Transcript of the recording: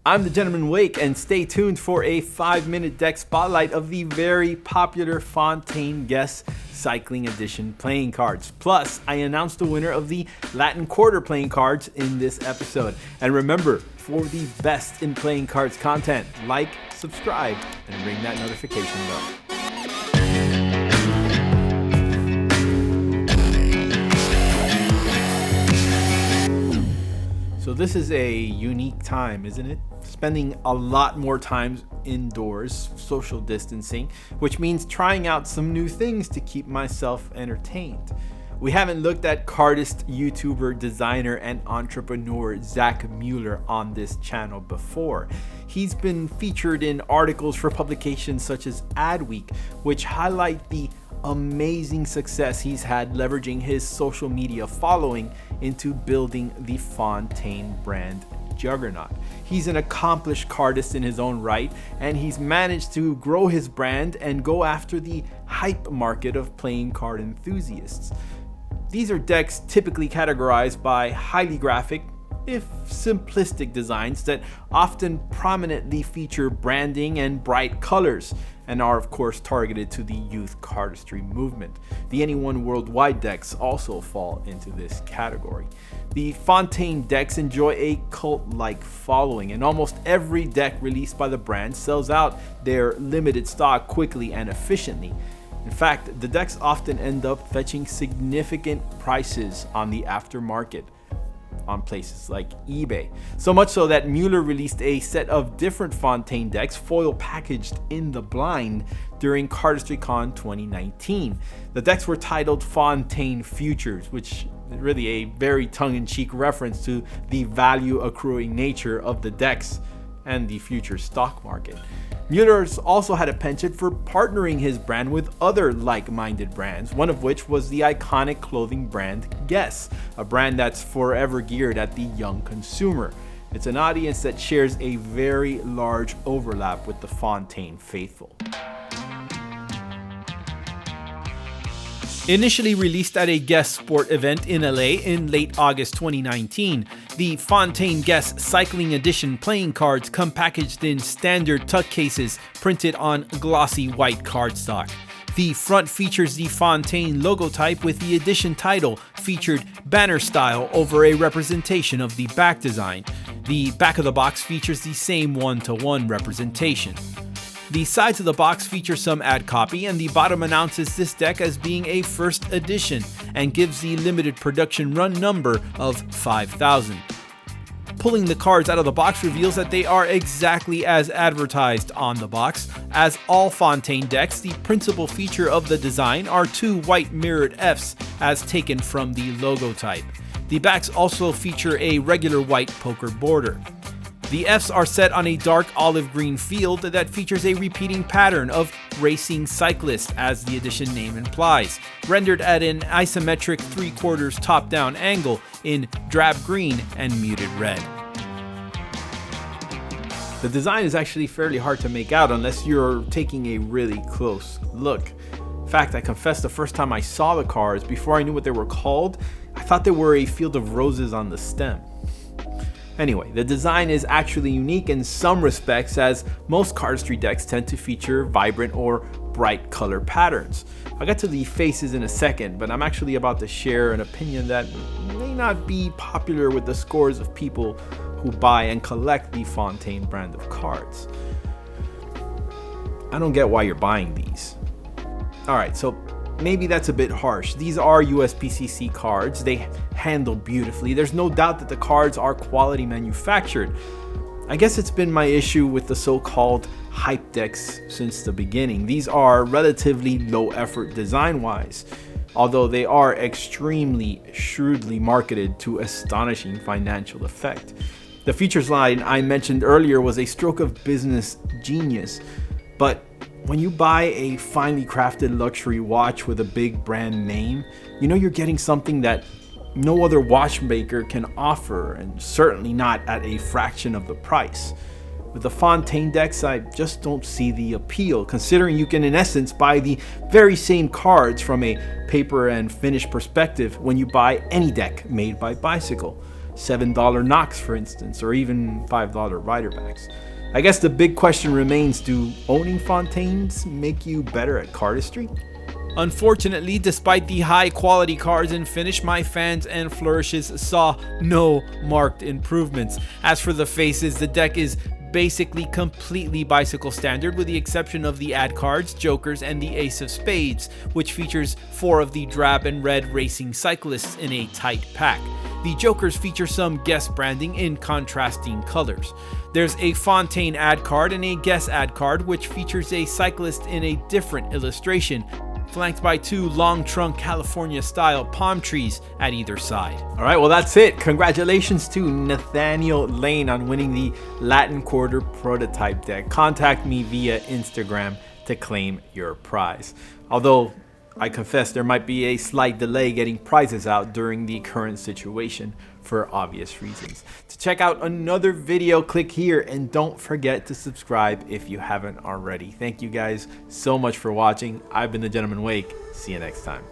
I'm TheGentlemanWake, and stay tuned for a 5-minute deck spotlight of the very popular Fontaine Guess Cycling Edition playing cards. Plus, I announced the winner of the Latin Quarter playing cards in this episode. And remember, for the best in playing cards content, like, subscribe, and ring that notification bell. So this is a unique time, isn't it? Spending a lot more time indoors, social distancing, which means trying out some new things to keep myself entertained. We haven't looked at cardist, YouTuber, designer, and entrepreneur Zach Mueller on this channel before. He's been featured in articles for publications such as Adweek, which highlight the amazing success he's had leveraging his social media following into building the Fontaine brand juggernaut. He's an accomplished cardist in his own right, and he's managed to grow his brand and go after the hype market of playing card enthusiasts. These are decks typically categorized by highly graphic, if simplistic designs that often prominently feature branding and bright colors, and are of course targeted to the youth cardistry movement. The Anyone Worldwide decks also fall into this category. The Fontaine decks enjoy a cult-like following, and almost every deck released by the brand sells out their limited stock quickly and efficiently. In fact, the decks often end up fetching significant prices on the aftermarket on places like eBay. So much so that Mueller released a set of different Fontaine decks foil packaged in the blind during CardistryCon 2019. The decks were titled Fontaine Futures, which is really a very tongue-in-cheek reference to the value accruing nature of the decks and the future stock market. Mueller's also had a penchant for partnering his brand with other like-minded brands, one of which was the iconic clothing brand Guess, a brand that's forever geared at the young consumer. It's an audience that shares a very large overlap with the Fontaine faithful. Initially released at a Guess Sport event in LA in late August 2019, the Fontaine Guess Cycling Edition playing cards come packaged in standard tuck cases printed on glossy white cardstock. The front features the Fontaine logo type, with the edition title featured banner style over a representation of the back design. The back of the box features the same one-to-one representation. The sides of the box feature some ad copy, and the bottom announces this deck as being a first edition and gives the limited production run number of 5,000. Pulling the cards out of the box reveals that they are exactly as advertised on the box. As all Fontaine decks, the principal feature of the design are two white mirrored Fs as taken from the logo type. The backs also feature a regular white poker border. The Fs are set on a dark olive green field that features a repeating pattern of racing cyclist, as the edition name implies, rendered at an isometric 3/4 top-down angle in drab green and muted red. The design is actually fairly hard to make out unless you're taking a really close look. In fact, I confess the first time I saw the cards, before I knew what they were called, I thought they were a field of roses on the stem. Anyway, the design is actually unique in some respects, as most cardistry decks tend to feature vibrant or bright color patterns. I'll get to the faces in a second, but I'm actually about to share an opinion that may not be popular with the scores of people who buy and collect the Fontaine brand of cards. I don't get why you're buying these. Alright, so maybe that's a bit harsh. These are USPCC cards. They handle beautifully. There's no doubt that the cards are quality manufactured. I guess it's been my issue with the so-called hype decks since the beginning. These are relatively low effort design-wise, although they are extremely shrewdly marketed to astonishing financial effect. The features line I mentioned earlier was a stroke of business genius, but when you buy a finely crafted luxury watch with a big brand name, you know you're getting something that no other watchmaker can offer, and certainly not at a fraction of the price. With the Fontaine decks, I just don't see the appeal, considering you can in essence buy the very same cards from a paper and finish perspective when you buy any deck made by Bicycle. $7 knocks, for instance, or even $5 rider backs. I guess the big question remains, do owning Fontaines make you better at cardistry? Unfortunately, despite the high quality cards and finish, my fans and flourishes saw no marked improvements. As for the faces, the deck is basically completely bicycle standard with the exception of the ad cards, jokers, and the ace of spades, which features 4 of the drab and red racing cyclists in a tight pack. The jokers feature some guest branding in contrasting colors. There's a Fontaine ad card and a guest ad card which features a cyclist in a different illustration, flanked by 2 long trunk California style palm trees at either side. Alright, well that's it. Congratulations to Nathaniel Lane on winning the Latin Quarter prototype deck. Contact me via Instagram to claim your prize. Although I confess there might be a slight delay getting prizes out during the current situation for obvious reasons. To check out another video, click here and don't forget to subscribe if you haven't already. Thank you guys so much for watching. I've been the Gentleman Wake. See you next time.